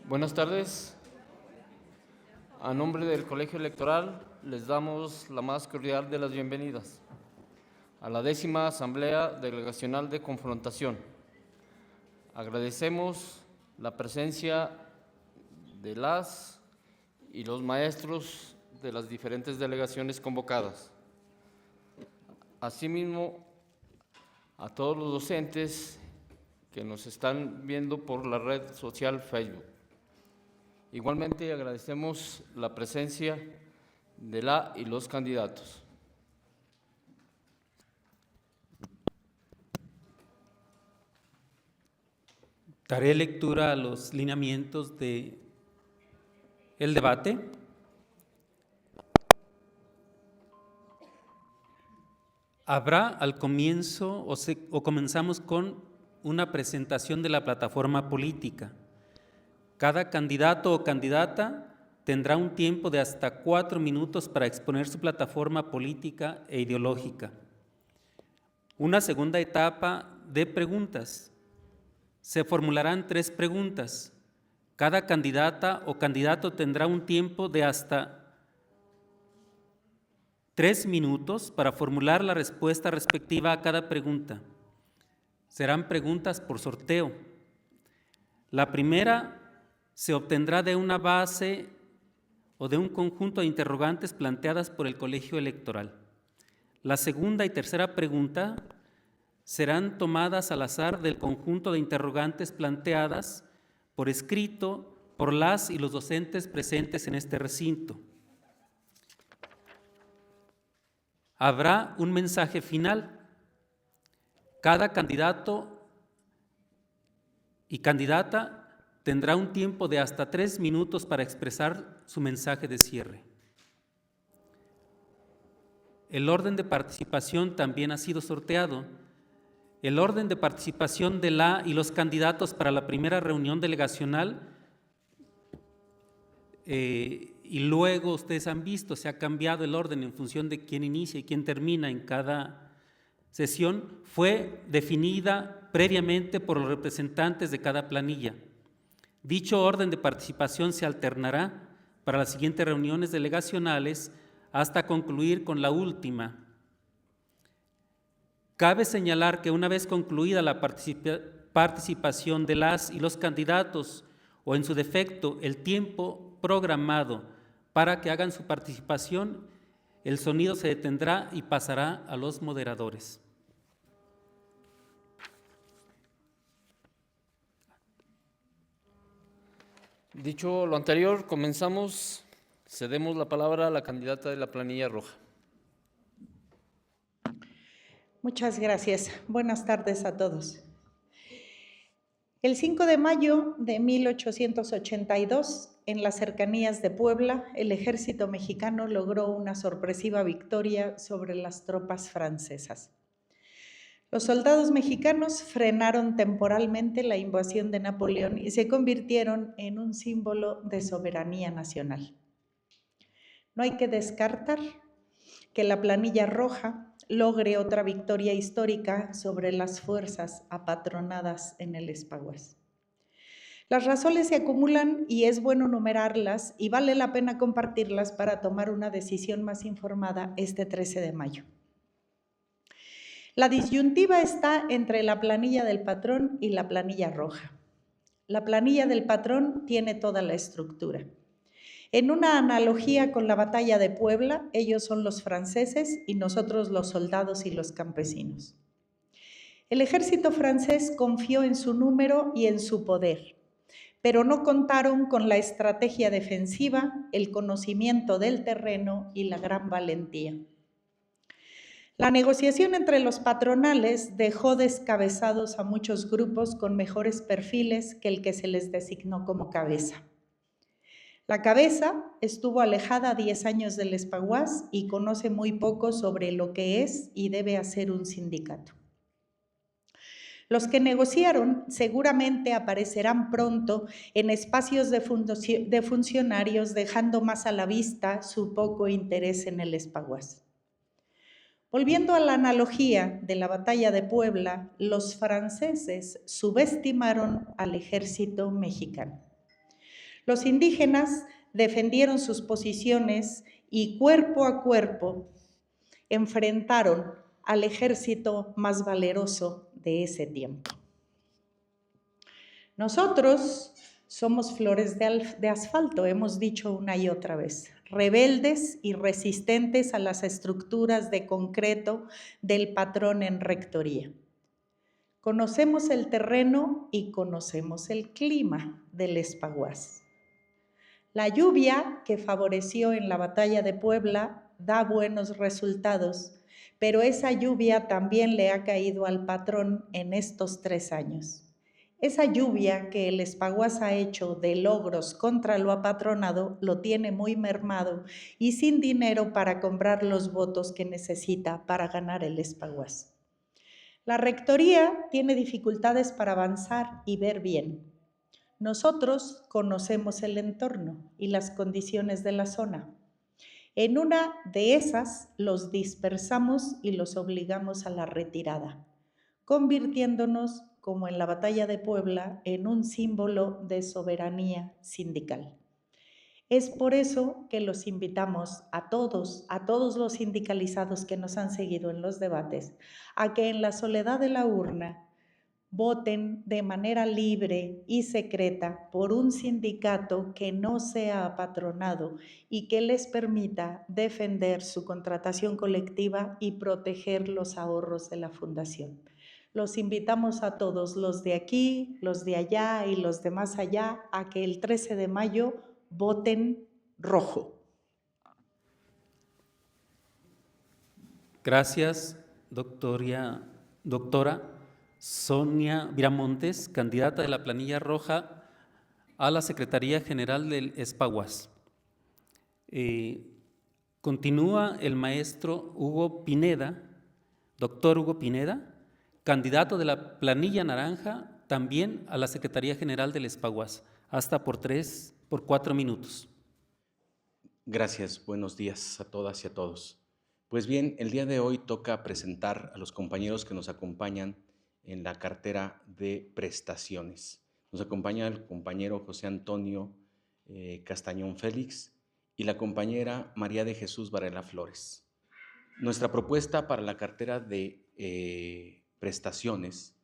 Buenas tardes. A nombre del Colegio Electoral les damos la más cordial de las bienvenidas a la 10ª Asamblea Delegacional de Confrontación. Agradecemos la presencia de las y los maestros de las diferentes delegaciones convocadas. Asimismo, a todos los docentes que nos están viendo por la red social Facebook. Igualmente agradecemos la presencia de la y los candidatos. Daré lectura a los lineamientos del debate. Habrá al comienzo o comenzamos con una presentación de la plataforma política. Cada candidato o candidata tendrá un tiempo de hasta 4 minutos para exponer su plataforma política e ideológica. Una segunda etapa de preguntas. Se formularán 3 preguntas. Cada candidata o candidato tendrá un tiempo de hasta 3 minutos para formular la respuesta respectiva a cada pregunta. Serán preguntas por sorteo. La primera se obtendrá de una base o de un conjunto de interrogantes planteadas por el Colegio Electoral. La segunda y tercera pregunta serán tomadas al azar del conjunto de interrogantes planteadas por escrito por las y los docentes presentes en este recinto. Habrá un mensaje final. Cada candidato y candidata tendrá un tiempo de hasta 3 minutos para expresar su mensaje de cierre. El orden de participación también ha sido sorteado. El orden de participación de la y los candidatos para la primera reunión delegacional y luego ustedes han visto, se ha cambiado el orden en función de quién inicia y quién termina en cada sesión, fue definida previamente por los representantes de cada planilla. Dicho orden de participación se alternará para las siguientes reuniones delegacionales hasta concluir con la última. Cabe señalar que una vez concluida la participación de las y los candidatos, o en su defecto el tiempo programado para que hagan su participación, el sonido se detendrá y pasará a los moderadores. Dicho lo anterior, comenzamos. Cedemos la palabra a la candidata de la planilla roja. Muchas gracias. Buenas tardes a todos. El 5 de mayo de 1882, en las cercanías de Puebla, el ejército mexicano logró una sorpresiva victoria sobre las tropas francesas. Los soldados mexicanos frenaron temporalmente la invasión de Napoleón y se convirtieron en un símbolo de soberanía nacional. No hay que descartar que la planilla roja logre otra victoria histórica sobre las fuerzas apatronadas en el Espaguas. Las razones se acumulan y es bueno numerarlas y vale la pena compartirlas para tomar una decisión más informada este 13 de mayo. La disyuntiva está entre la planilla del patrón y la planilla roja. La planilla del patrón tiene toda la estructura. En una analogía con la batalla de Puebla, ellos son los franceses y nosotros los soldados y los campesinos. El ejército francés confió en su número y en su poder, pero no contaron con la estrategia defensiva, el conocimiento del terreno y la gran valentía. La negociación entre los patronales dejó descabezados a muchos grupos con mejores perfiles que el que se les designó como cabeza. La cabeza estuvo alejada 10 años del Espaguas y conoce muy poco sobre lo que es y debe hacer un sindicato. Los que negociaron seguramente aparecerán pronto en espacios de funcionarios, dejando más a la vista su poco interés en el Espaguas. Volviendo a la analogía de la batalla de Puebla, los franceses subestimaron al ejército mexicano. Los indígenas defendieron sus posiciones y cuerpo a cuerpo enfrentaron al ejército más valeroso de ese tiempo. Nosotros somos flores de asfalto, hemos dicho una y otra vez, rebeldes y resistentes a las estructuras de concreto del patrón en rectoría. Conocemos el terreno y conocemos el clima del Espaguas. La lluvia que favoreció en la batalla de Puebla da buenos resultados, pero esa lluvia también le ha caído al patrón en estos 3 años. Esa lluvia que el Espaguas ha hecho de logros contra lo apatronado lo tiene muy mermado y sin dinero para comprar los votos que necesita para ganar el Espaguas. La rectoría tiene dificultades para avanzar y ver bien. Nosotros conocemos el entorno y las condiciones de la zona. En una de esas los dispersamos y los obligamos a la retirada, convirtiéndonos, como en la batalla de Puebla, en un símbolo de soberanía sindical. Es por eso que los invitamos a todos los sindicalizados que nos han seguido en los debates, a que en la soledad de la urna voten de manera libre y secreta por un sindicato que no sea apatronado y que les permita defender su contratación colectiva y proteger los ahorros de la fundación. Los invitamos a todos, los de aquí, los de allá y los de más allá, a que el 13 de mayo voten rojo. Gracias, doctora Sonia Viramontes, candidata de la planilla roja a la Secretaría General del Espaguas. Continúa el maestro Hugo Pineda, doctor Hugo Pineda, candidato de la planilla naranja también a la Secretaría General del Espaguas, hasta por 4 minutos. Gracias, buenos días a todas y a todos. Pues bien, el día de hoy toca presentar a los compañeros que nos acompañan en la cartera de prestaciones. Nos acompaña el compañero José Antonio Castañón Félix y la compañera María de Jesús Varela Flores. Nuestra propuesta para la cartera de prestaciones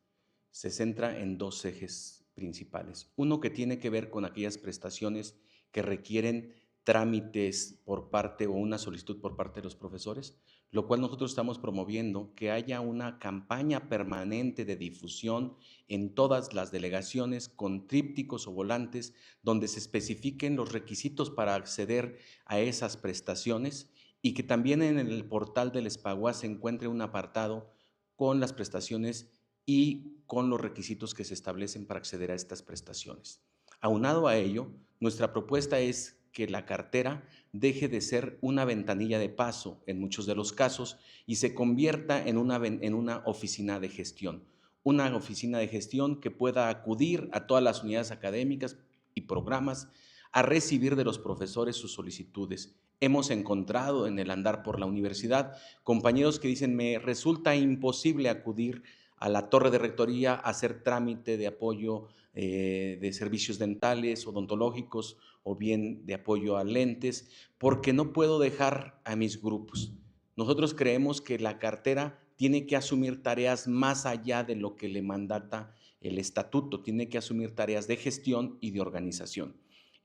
se centra en 2 ejes principales. Uno que tiene que ver con aquellas prestaciones que requieren trámites por parte o una solicitud por parte de los profesores, lo cual nosotros estamos promoviendo que haya una campaña permanente de difusión en todas las delegaciones con trípticos o volantes donde se especifiquen los requisitos para acceder a esas prestaciones y que también en el portal del Espaguas se encuentre un apartado con las prestaciones y con los requisitos que se establecen para acceder a estas prestaciones. Aunado a ello, nuestra propuesta es que la cartera deje de ser una ventanilla de paso en muchos de los casos y se convierta en una oficina de gestión. Una oficina de gestión que pueda acudir a todas las unidades académicas y programas a recibir de los profesores sus solicitudes. Hemos encontrado en el andar por la universidad compañeros que dicen: me resulta imposible acudir a la torre de rectoría a hacer trámite de apoyo de servicios dentales, odontológicos o bien de apoyo a lentes, porque no puedo dejar a mis grupos. Nosotros creemos que la cartera tiene que asumir tareas más allá de lo que le mandata el estatuto, tiene que asumir tareas de gestión y de organización.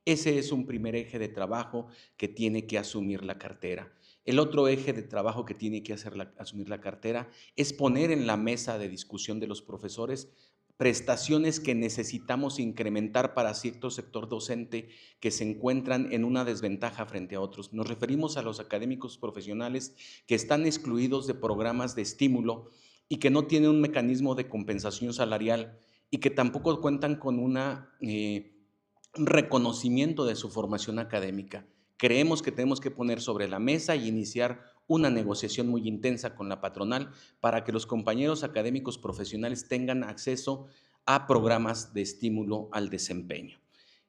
Ese es un primer eje de trabajo que tiene que asumir la cartera. El otro eje de trabajo que tiene que asumir la cartera es poner en la mesa de discusión de los profesores prestaciones que necesitamos incrementar para cierto sector docente que se encuentran en una desventaja frente a otros. Nos referimos a los académicos profesionales que están excluidos de programas de estímulo y que no tienen un mecanismo de compensación salarial y que tampoco cuentan con un reconocimiento de su formación académica. Creemos que tenemos que poner sobre la mesa y iniciar una negociación muy intensa con la patronal para que los compañeros académicos profesionales tengan acceso a programas de estímulo al desempeño.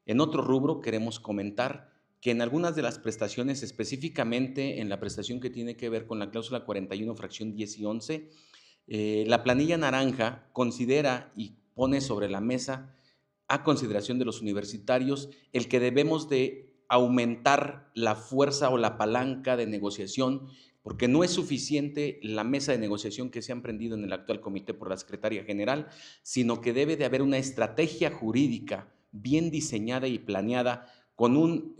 En otro rubro queremos comentar que en algunas de las prestaciones, específicamente en la prestación que tiene que ver con la cláusula 41, fracción 10 y 11, la planilla naranja considera y pone sobre la mesa a consideración de los universitarios el que debemos de aumentar la fuerza o la palanca de negociación, porque no es suficiente la mesa de negociación que se ha emprendido en el actual comité por la Secretaría General, sino que debe de haber una estrategia jurídica bien diseñada y planeada con un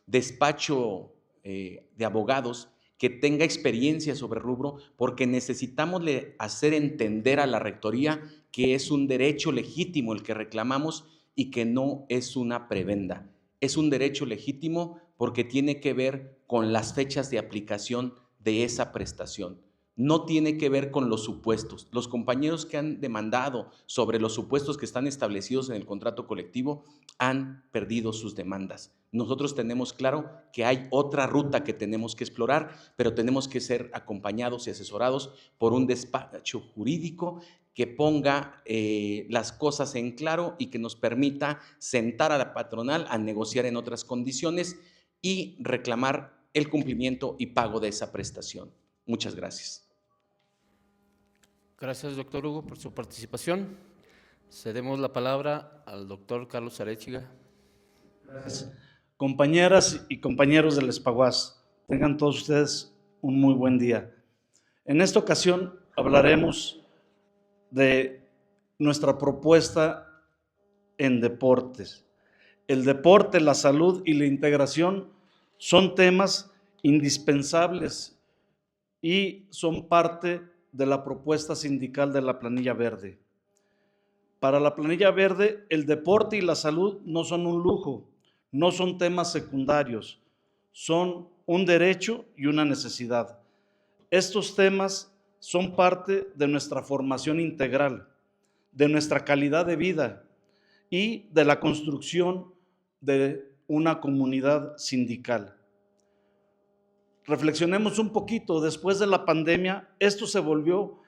despacho de abogados que tenga experiencia sobre rubro, porque necesitamos hacer entender a la rectoría que es un derecho legítimo el que reclamamos y que no es una prebenda. Es un derecho legítimo porque tiene que ver con las fechas de aplicación de esa prestación. No tiene que ver con los supuestos. Los compañeros que han demandado sobre los supuestos que están establecidos en el contrato colectivo han perdido sus demandas. Nosotros tenemos claro que hay otra ruta que tenemos que explorar, pero tenemos que ser acompañados y asesorados por un despacho jurídico que ponga las cosas en claro y que nos permita sentar a la patronal a negociar en otras condiciones y reclamar el cumplimiento y pago de esa prestación. Muchas gracias. Gracias, doctor Hugo, por su participación. Cedemos la palabra al doctor Carlos Arechiga. Gracias. Compañeras y compañeros del Espaguas, tengan todos ustedes un muy buen día. En esta ocasión hablaremos de nuestra propuesta en deportes. El deporte, la salud y la integración son temas indispensables y son parte de la propuesta sindical de la Planilla Verde. Para la Planilla Verde, el deporte y la salud no son un lujo, no son temas secundarios, son un derecho y una necesidad. Estos temas son parte de nuestra formación integral, de nuestra calidad de vida y de la construcción de una comunidad sindical. Reflexionemos un poquito, después de la pandemia, esto se volvió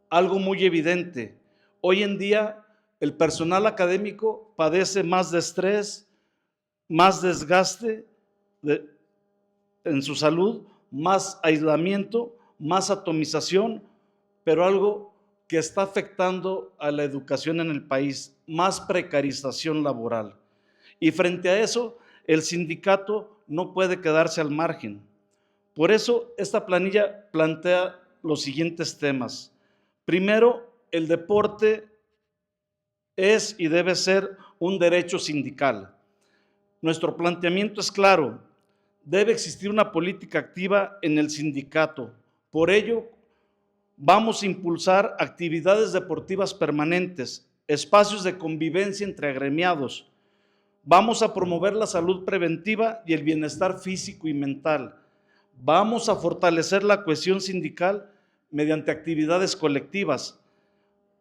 algo muy evidente. Hoy en día, el personal académico padece más de estrés, más desgaste en su salud, más aislamiento, más atomización, pero algo que está afectando a la educación en el país, más precarización laboral. Y frente a eso, el sindicato no puede quedarse al margen. Por eso, esta planilla plantea los siguientes temas. Primero, el deporte es y debe ser un derecho sindical. Nuestro planteamiento es claro, debe existir una política activa en el sindicato. Por ello, vamos a impulsar actividades deportivas permanentes, espacios de convivencia entre agremiados. Vamos a promover la salud preventiva y el bienestar físico y mental. Vamos a fortalecer la cohesión sindical mediante actividades colectivas,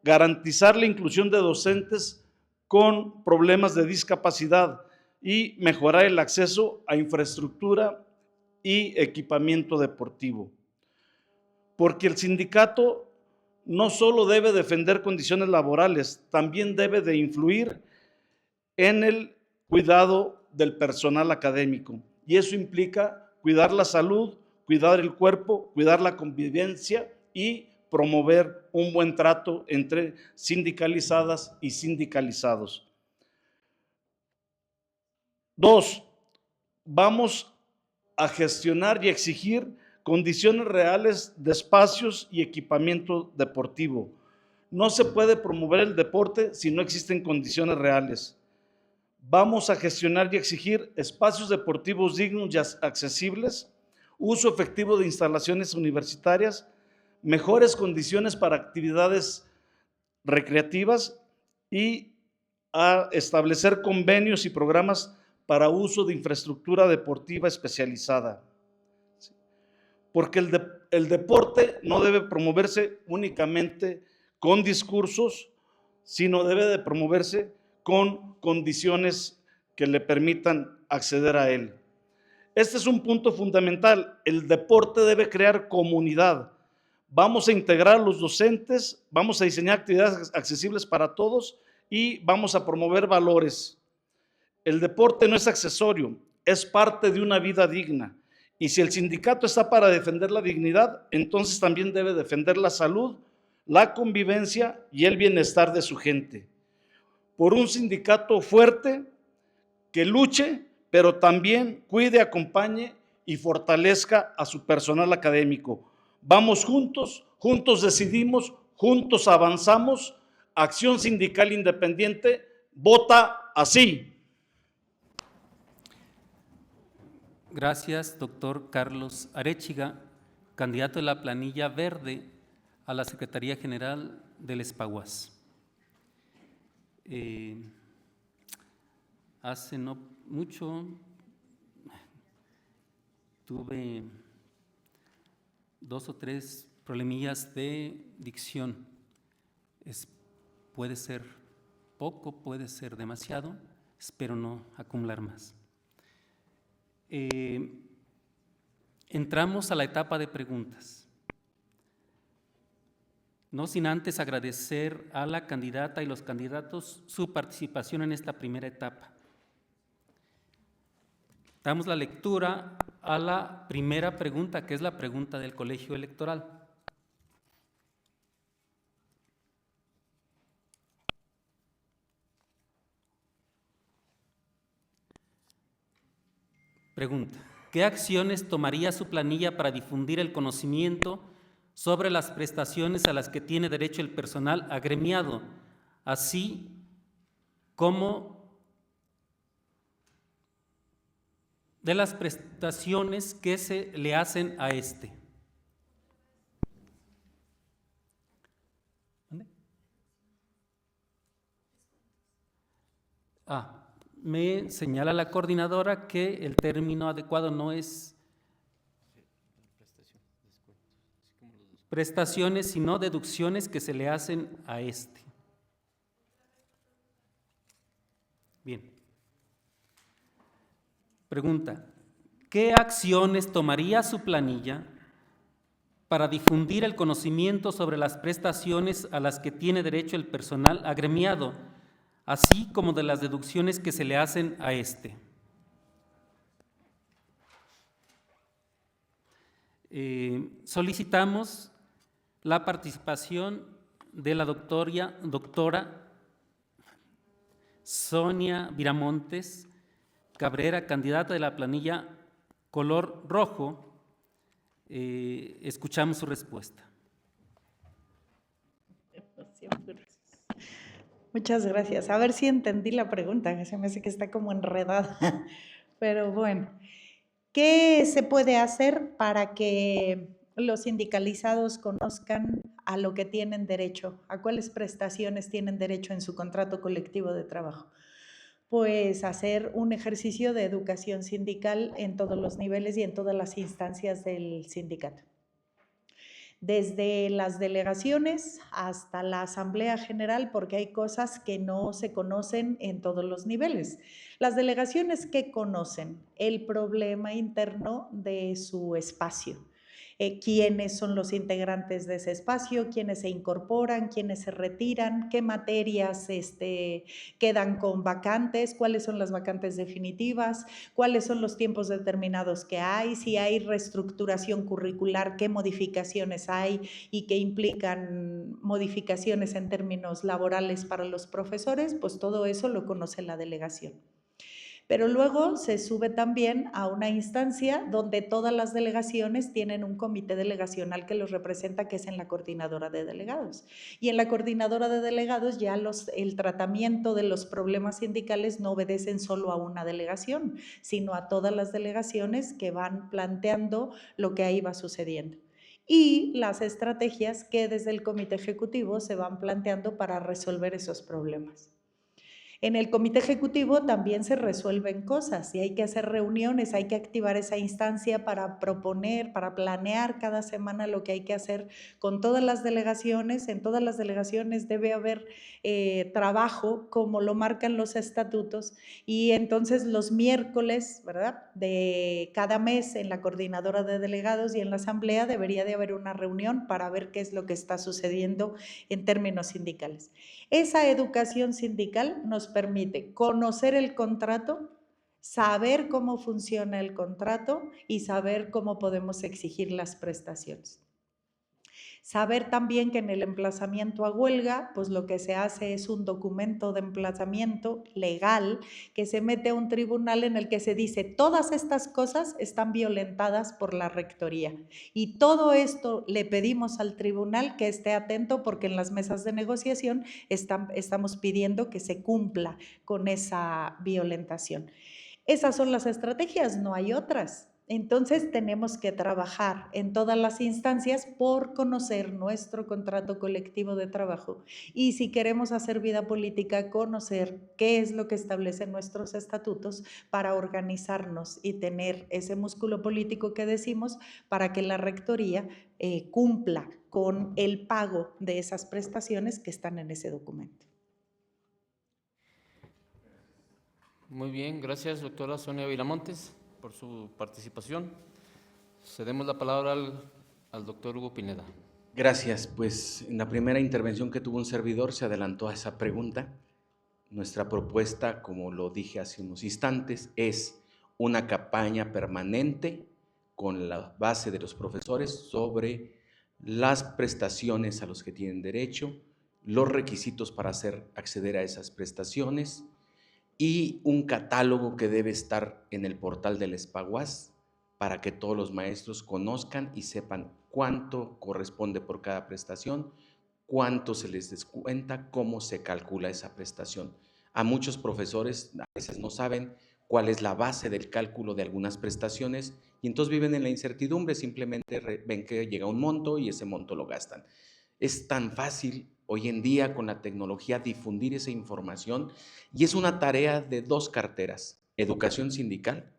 garantizar la inclusión de docentes con problemas de discapacidad y mejorar el acceso a infraestructura y equipamiento deportivo. Porque el sindicato no solo debe defender condiciones laborales, también debe de influir en el cuidado del personal académico. Y eso implica cuidar la salud, cuidar el cuerpo, cuidar la convivencia y promover un buen trato entre sindicalizadas y sindicalizados. 2. Vamos a gestionar y exigir condiciones reales de espacios y equipamiento deportivo. No se puede promover el deporte si no existen condiciones reales. Vamos a gestionar y exigir espacios deportivos dignos y accesibles, uso efectivo de instalaciones universitarias, mejores condiciones para actividades recreativas y a establecer convenios y programas para uso de infraestructura deportiva especializada. Porque el deporte no debe promoverse únicamente con discursos, sino debe de promoverse con condiciones que le permitan acceder a él. Este es un punto fundamental. El deporte debe crear comunidad. Vamos a integrar a los docentes, vamos a diseñar actividades accesibles para todos y vamos a promover valores. El deporte no es accesorio, es parte de una vida digna. Y si el sindicato está para defender la dignidad, entonces también debe defender la salud, la convivencia y el bienestar de su gente. por un sindicato fuerte que luche, pero también cuide, acompañe y fortalezca a su personal académico. Vamos juntos, juntos decidimos, juntos avanzamos. Acción Sindical Independiente vota así. Gracias, doctor Carlos Arechiga, candidato de la planilla verde a la Secretaría General del Espaguas. Hace no mucho tuve 2 o 3 problemillas de dicción. Puede ser poco, puede ser demasiado, espero no acumular más. Entramos a la etapa de preguntas. No sin antes agradecer a la candidata y los candidatos su participación en esta primera etapa. Damos la lectura a la primera pregunta, que es la pregunta del Colegio Electoral. Pregunta: ¿qué acciones tomaría su planilla para difundir el conocimiento sobre las prestaciones a las que tiene derecho el personal agremiado, así como de las prestaciones que se le hacen a este? Me señala la coordinadora que el término adecuado no es prestaciones, sino deducciones que se le hacen a este. Bien. Pregunta: ¿qué acciones tomaría su planilla para difundir el conocimiento sobre las prestaciones a las que tiene derecho el personal agremiado, así como de las deducciones que se le hacen a este? Solicitamos la participación de la doctora Sonia Viramontes Cabrera, candidata de la planilla color rojo. Escuchamos su respuesta. Muchas gracias. A ver si entendí la pregunta, que se me hace que está como enredada. Pero bueno, ¿qué se puede hacer para que los sindicalizados conozcan a lo que tienen derecho, a cuáles prestaciones tienen derecho en su contrato colectivo de trabajo? Pues hacer un ejercicio de educación sindical en todos los niveles y en todas las instancias del sindicato. Desde las delegaciones hasta la Asamblea General, porque hay cosas que no se conocen en todos los niveles. Las delegaciones, ¿qué conocen? El problema interno de su espacio. Quiénes son los integrantes de ese espacio, quiénes se incorporan, quiénes se retiran, qué materias quedan con vacantes, cuáles son las vacantes definitivas, cuáles son los tiempos determinados que hay, si hay reestructuración curricular, qué modificaciones hay y qué implican modificaciones en términos laborales para los profesores, pues todo eso lo conoce la delegación. Pero luego se sube también a una instancia donde todas las delegaciones tienen un comité delegacional que los representa, que es en la coordinadora de delegados. Y en la coordinadora de delegados ya el tratamiento de los problemas sindicales no obedecen solo a una delegación, sino a todas las delegaciones que van planteando lo que ahí va sucediendo. Y las estrategias que desde el comité ejecutivo se van planteando para resolver esos problemas. En el comité ejecutivo también se resuelven cosas y hay que hacer reuniones, hay que activar esa instancia para proponer, para planear cada semana lo que hay que hacer con todas las delegaciones. En todas las delegaciones debe haber trabajo como lo marcan los estatutos y entonces los miércoles, ¿verdad?, de cada mes en la coordinadora de delegados y en la asamblea debería de haber una reunión para ver qué es lo que está sucediendo en términos sindicales. Esa educación sindical nos permite conocer el contrato, saber cómo funciona el contrato y saber cómo podemos exigir las prestaciones. Saber también que en el emplazamiento a huelga, pues lo que se hace es un documento de emplazamiento legal que se mete a un tribunal en el que se dice todas estas cosas están violentadas por la rectoría. Y todo esto le pedimos al tribunal que esté atento porque en las mesas de negociación estamos pidiendo que se cumpla con esa violentación. Esas son las estrategias, no hay otras. Entonces tenemos que trabajar en todas las instancias por conocer nuestro contrato colectivo de trabajo y si queremos hacer vida política, conocer qué es lo que establecen nuestros estatutos para organizarnos y tener ese músculo político que decimos para que la rectoría cumpla con el pago de esas prestaciones que están en ese documento. Muy bien, gracias, doctora Sonia Viramontes, por su participación. Cedemos la palabra al doctor Hugo Pineda. Gracias, pues en la primera intervención que tuvo un servidor se adelantó a esa pregunta. Nuestra propuesta, como lo dije hace unos instantes, es una campaña permanente con la base de los profesores sobre las prestaciones a los que tienen derecho, los requisitos para acceder a esas prestaciones y un catálogo que debe estar en el portal del Espaguas para que todos los maestros conozcan y sepan cuánto corresponde por cada prestación, cuánto se les descuenta, cómo se calcula esa prestación. A muchos profesores a veces no saben cuál es la base del cálculo de algunas prestaciones y entonces viven en la incertidumbre, simplemente ven que llega un monto y ese monto lo gastan. Es tan fácil hoy en día con la tecnología difundir esa información y es una tarea de dos carteras, educación sindical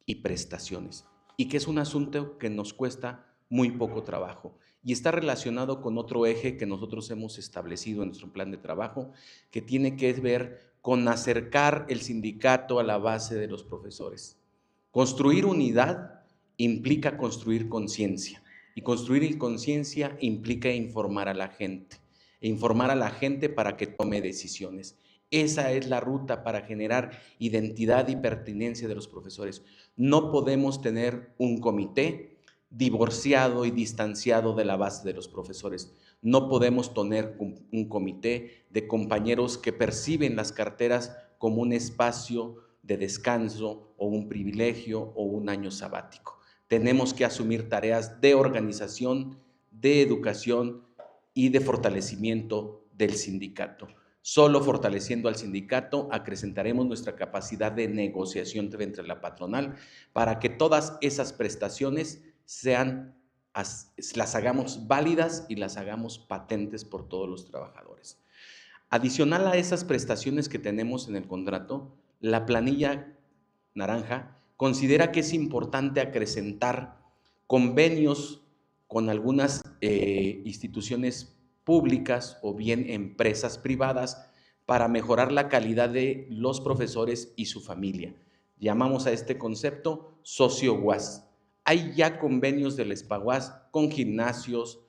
y prestaciones, y que es un asunto que nos cuesta muy poco trabajo y está relacionado con otro eje que nosotros hemos establecido en nuestro plan de trabajo que tiene que ver con acercar el sindicato a la base de los profesores. Construir unidad implica construir conciencia y construir conciencia implica informar a la gente para que tome decisiones. Esa es la ruta para generar identidad y pertinencia de los profesores. No podemos tener un comité divorciado y distanciado de la base de los profesores. No podemos tener un comité de compañeros que perciben las carteras como un espacio de descanso o un privilegio o un año sabático. Tenemos que asumir tareas de organización, de educación y de fortalecimiento del sindicato. Solo fortaleciendo al sindicato acrecentaremos nuestra capacidad de negociación entre la patronal para que todas esas prestaciones las hagamos válidas y las hagamos patentes por todos los trabajadores. Adicional a esas prestaciones que tenemos en el contrato, la planilla naranja considera que es importante acrecentar convenios con algunas instituciones públicas o bien empresas privadas para mejorar la calidad de los profesores y su familia. Llamamos a este concepto socio-UAS. Hay ya convenios del Espaguas con gimnasios,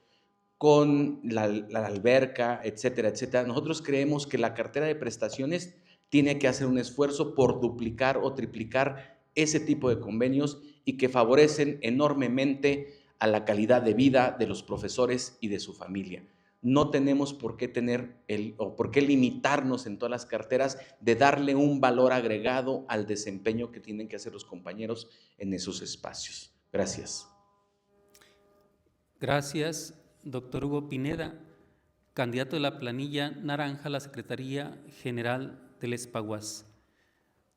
con la alberca, etcétera, etcétera. Nosotros creemos que la cartera de prestaciones tiene que hacer un esfuerzo por duplicar o triplicar ese tipo de convenios y que favorecen enormemente a la calidad de vida de los profesores y de su familia. No tenemos por qué limitarnos en todas las carteras de darle un valor agregado al desempeño que tienen que hacer los compañeros en esos espacios. Gracias. Gracias, doctor Hugo Pineda, candidato de la planilla naranja a la Secretaría General del Espaguas.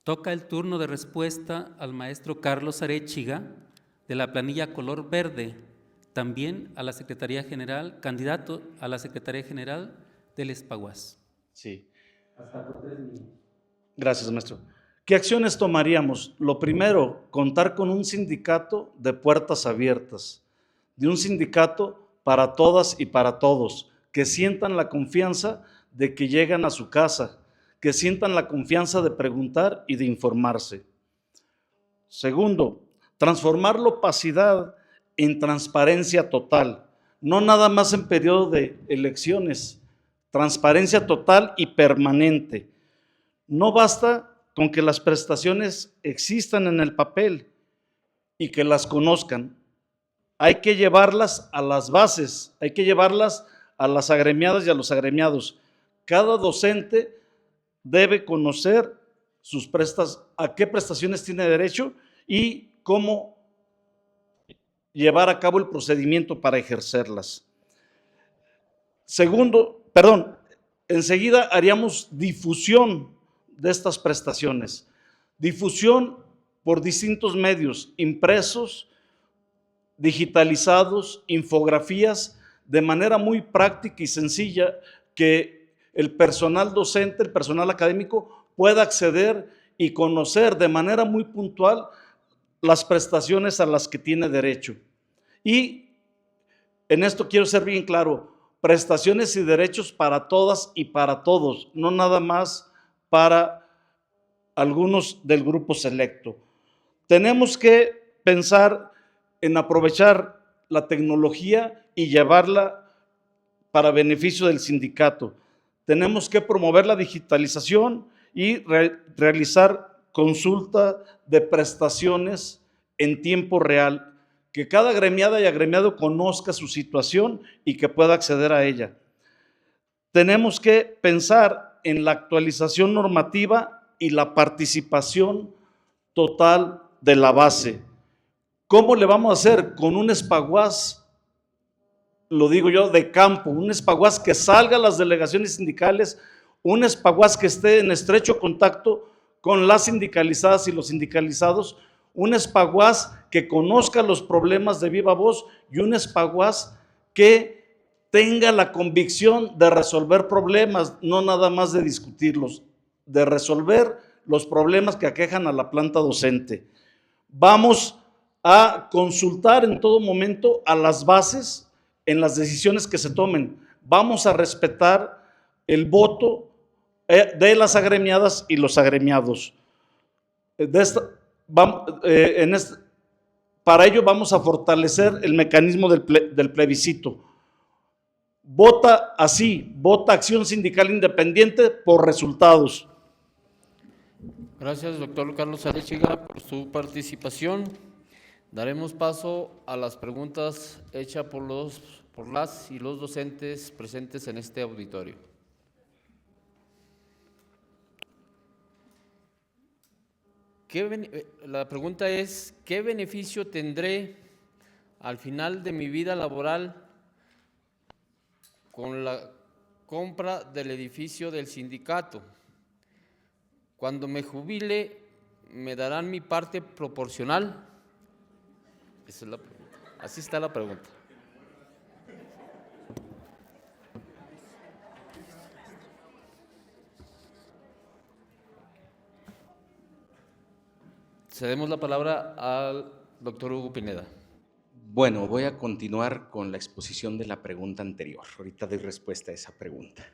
Toca el turno de respuesta al maestro Carlos Arechiga, de la planilla color verde, también a la Secretaría General, candidato a la Secretaría General del Espaguas. Sí. Gracias, maestro. ¿Qué acciones tomaríamos? Lo primero, contar con un sindicato de puertas abiertas, de un sindicato para todas y para todos, que sientan la confianza de que llegan a su casa, que sientan la confianza de preguntar y de informarse. Segundo, transformar la opacidad en transparencia total, no nada más en periodo de elecciones, transparencia total y permanente. No basta con que las prestaciones existan en el papel y que las conozcan. hay que llevarlas a las bases, hay que llevarlas a las agremiadas y a los agremiados. Cada docente debe conocer a qué prestaciones tiene derecho y cómo llevar a cabo el procedimiento para ejercerlas. Enseguida haríamos difusión de estas prestaciones. Difusión por distintos medios, impresos, digitalizados, infografías, de manera muy práctica y sencilla, que el personal docente, el personal académico pueda acceder y conocer de manera muy puntual las prestaciones a las que tiene derecho. Y en esto quiero ser bien claro, prestaciones y derechos para todas y para todos, no nada más para algunos del grupo selecto. Tenemos que pensar en aprovechar la tecnología y llevarla para beneficio del sindicato. Tenemos que promover la digitalización y realizar consulta de prestaciones en tiempo real, que cada agremiada y agremiado conozca su situación y que pueda acceder a ella. Tenemos que pensar en la actualización normativa y la participación total de la base. ¿Cómo le vamos a hacer? Con un espaguás, lo digo yo, de campo, un espaguás que salga a las delegaciones sindicales, un espaguás que esté en estrecho contacto con las sindicalizadas y los sindicalizados, un espaguás que conozca los problemas de viva voz y un espaguás que tenga la convicción de resolver problemas, no nada más de discutirlos, de resolver los problemas que aquejan a la planta docente. Vamos a consultar en todo momento a las bases en las decisiones que se tomen. Vamos a respetar el voto de las agremiadas y los agremiados. Para ello vamos a fortalecer el mecanismo del plebiscito. Vota así, vota Acción Sindical Independiente por resultados. Gracias, doctor Carlos Arechiga, por su participación. Daremos paso a las preguntas hechas por las y los docentes presentes en este auditorio. La pregunta es, ¿qué beneficio tendré al final de mi vida laboral con la compra del edificio del sindicato? Cuando me jubile, ¿me darán mi parte proporcional? Esa es la pregunta. Así está la pregunta. Cedemos la palabra al doctor Hugo Pineda. Bueno, voy a continuar con la exposición de la pregunta anterior. Ahorita doy respuesta a esa pregunta.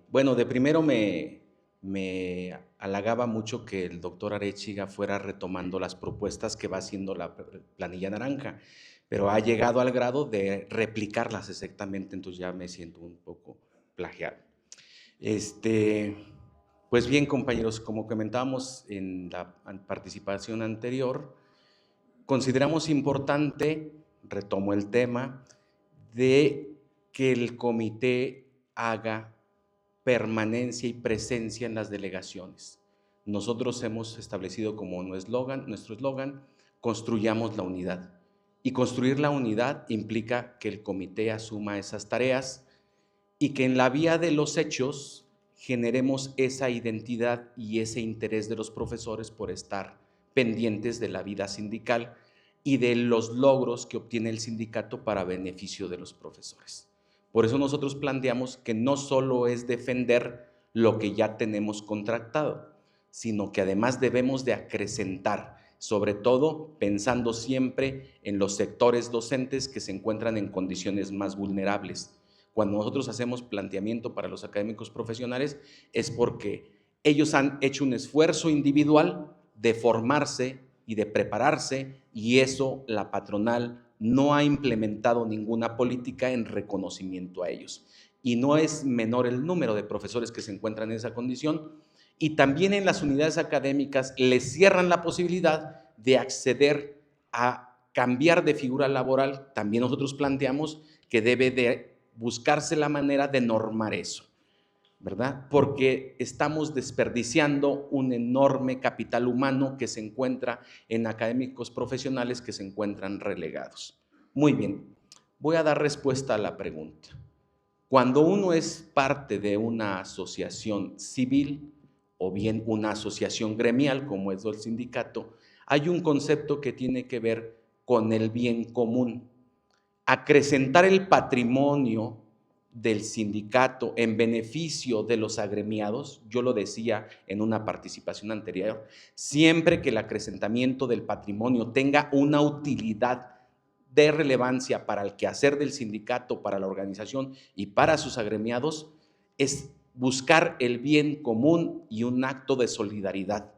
Bueno, de primero me halagaba mucho que el doctor Arechiga fuera retomando las propuestas que va haciendo la planilla naranja, pero ha llegado al grado de replicarlas exactamente, entonces ya me siento un poco plagiado. Pues bien, compañeros, como comentábamos en la participación anterior, consideramos importante, retomo el tema, de que el comité haga permanencia y presencia en las delegaciones. Nosotros hemos establecido como nuestro eslogan, construyamos la unidad. Y construir la unidad implica que el comité asuma esas tareas y que en la vía de los hechos generemos esa identidad y ese interés de los profesores por estar pendientes de la vida sindical y de los logros que obtiene el sindicato para beneficio de los profesores. Por eso nosotros planteamos que no solo es defender lo que ya tenemos contratado, sino que además debemos de acrecentar, sobre todo pensando siempre en los sectores docentes que se encuentran en condiciones más vulnerables. Cuando nosotros hacemos planteamiento para los académicos profesionales es porque ellos han hecho un esfuerzo individual de formarse y de prepararse, y eso la patronal no ha implementado ninguna política en reconocimiento a ellos. Y no es menor el número de profesores que se encuentran en esa condición, y también en las unidades académicas les cierran la posibilidad de acceder a cambiar de figura laboral, también nosotros planteamos que debe de buscarse la manera de normar eso, ¿verdad? Porque estamos desperdiciando un enorme capital humano que se encuentra en académicos profesionales que se encuentran relegados. Muy bien, voy a dar respuesta a la pregunta. Cuando uno es parte de una asociación civil o bien una asociación gremial, como es el sindicato, hay un concepto que tiene que ver con el bien común. Acrecentar el patrimonio del sindicato en beneficio de los agremiados, yo lo decía en una participación anterior, siempre que el acrecentamiento del patrimonio tenga una utilidad de relevancia para el quehacer del sindicato, para la organización y para sus agremiados, es buscar el bien común y un acto de solidaridad,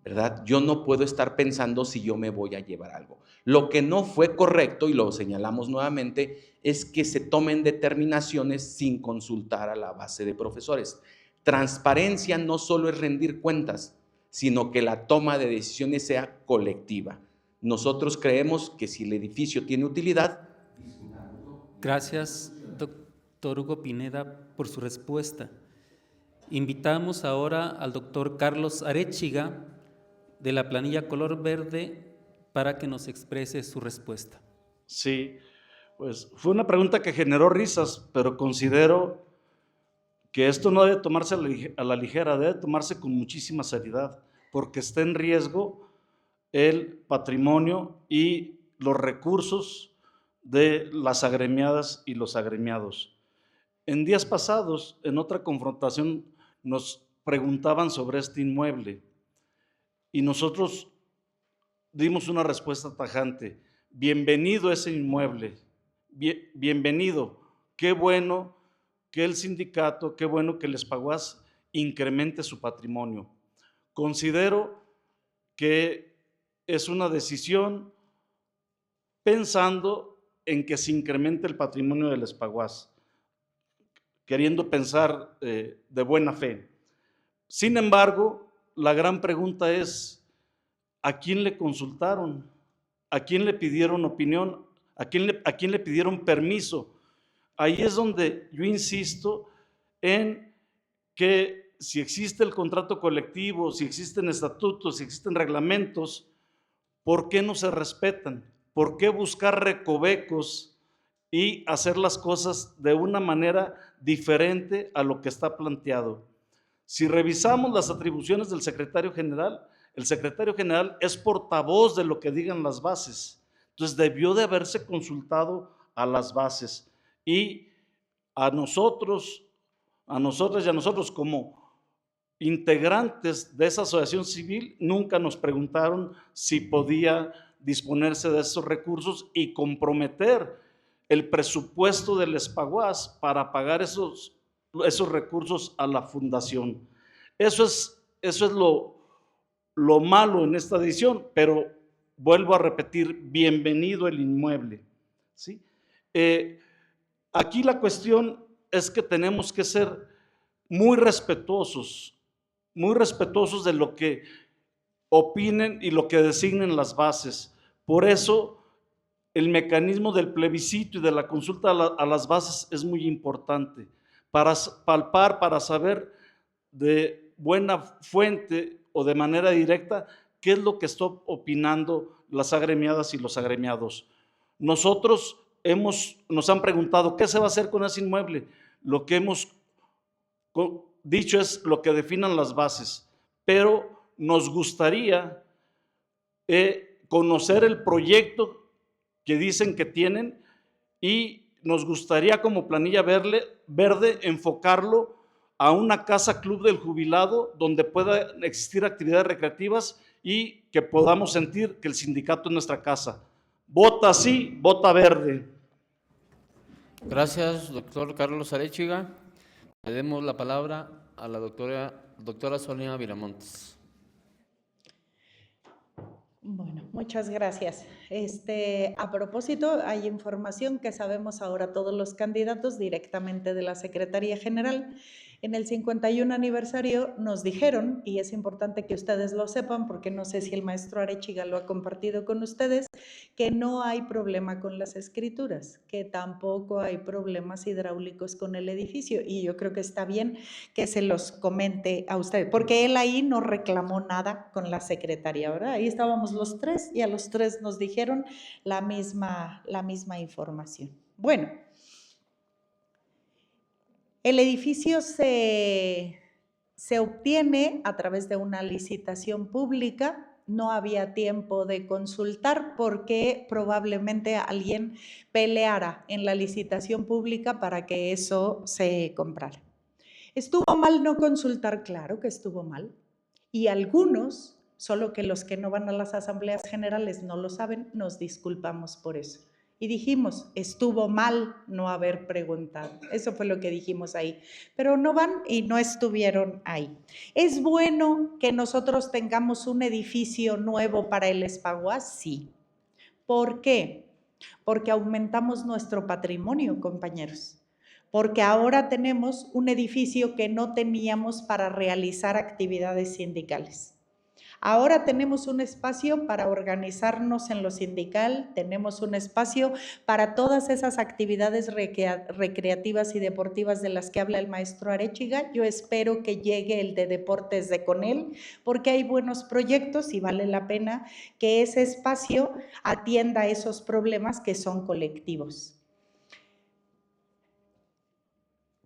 ¿verdad? Yo no puedo estar pensando si yo me voy a llevar algo. Lo que no fue correcto, y lo señalamos nuevamente, es que se tomen determinaciones sin consultar a la base de profesores. Transparencia no solo es rendir cuentas, sino que la toma de decisiones sea colectiva. Nosotros creemos que si el edificio tiene utilidad… Gracias, doctor Hugo Pineda, por su respuesta. Invitamos ahora al doctor Carlos Arechiga, de la planilla color verde, para que nos exprese su respuesta. Sí, pues fue una pregunta que generó risas, pero considero que esto no debe tomarse a la ligera, debe tomarse con muchísima seriedad, porque está en riesgo el patrimonio y los recursos de las agremiadas y los agremiados. En días pasados, en otra confrontación, nos preguntaban sobre este inmueble y nosotros dimos una respuesta tajante: bienvenido ese inmueble, bienvenido, qué bueno que el sindicato, qué bueno que el Espaguas incremente su patrimonio. Considero que es una decisión pensando en que se incremente el patrimonio del Espaguas, queriendo pensar de buena fe. Sin embargo, la gran pregunta es: ¿a quién le consultaron? ¿A quién le pidieron opinión? ¿A quién le pidieron permiso? Ahí es donde yo insisto en que si existe el contrato colectivo, si existen estatutos, si existen reglamentos, ¿por qué no se respetan? ¿Por qué buscar recovecos y hacer las cosas de una manera diferente a lo que está planteado? Si revisamos las atribuciones del secretario general, el secretario general es portavoz de lo que digan las bases. Entonces debió de haberse consultado a las bases. Y a nosotros y a nosotros como integrantes de esa asociación civil nunca nos preguntaron si podía disponerse de esos recursos y comprometer el presupuesto del Espaguas para pagar esos recursos a la fundación. Eso es lo malo en esta edición, pero vuelvo a repetir, bienvenido el inmueble, ¿sí? Aquí la cuestión es que tenemos que ser muy respetuosos de lo que opinen y lo que designen las bases. Por eso el mecanismo del plebiscito y de la consulta a las bases es muy importante, para palpar, para saber de buena fuente o de manera directa qué es lo que está opinando las agremiadas y los agremiados. Nosotros nos han preguntado ¿qué se va a hacer con ese inmueble? Lo que hemos dicho es lo que definan las bases, pero nos gustaría conocer el proyecto que dicen que tienen y nos gustaría como planilla verde enfocarlo a una casa club del jubilado donde pueda existir actividades recreativas y que podamos sentir que el sindicato es nuestra casa. Vota sí, vota verde. Gracias, doctor Carlos Arechiga. Le demos la palabra a la doctora Sonia Viramontes. Bueno, muchas gracias. A propósito, hay información que sabemos ahora todos los candidatos directamente de la Secretaría General En el 51 aniversario nos dijeron, y es importante que ustedes lo sepan porque no sé si el maestro Arechiga lo ha compartido con ustedes, que no hay problema con las escrituras, que tampoco hay problemas hidráulicos con el edificio, y yo creo que está bien que se los comente a ustedes, porque él ahí no reclamó nada con la secretaria, ¿verdad? Ahí estábamos los tres y a los tres nos dijeron la misma información. Bueno, el edificio se obtiene a través de una licitación pública. No había tiempo de consultar porque probablemente alguien peleara en la licitación pública para que eso se comprara. ¿Estuvo mal no consultar? Claro que estuvo mal. Y algunos, solo que los que no van a las asambleas generales no lo saben, nos disculpamos por eso. Y dijimos, estuvo mal no haber preguntado. Eso fue lo que dijimos ahí. Pero no van y no estuvieron ahí. ¿Es bueno que nosotros tengamos un edificio nuevo para el Espaguas? Sí. ¿Por qué? Porque aumentamos nuestro patrimonio, compañeros. Porque ahora tenemos un edificio que no teníamos para realizar actividades sindicales. Ahora tenemos un espacio para organizarnos en lo sindical, tenemos un espacio para todas esas actividades recreativas y deportivas de las que habla el maestro Arechiga. Yo espero que llegue el de deportes de Conel, porque hay buenos proyectos y vale la pena que ese espacio atienda esos problemas que son colectivos.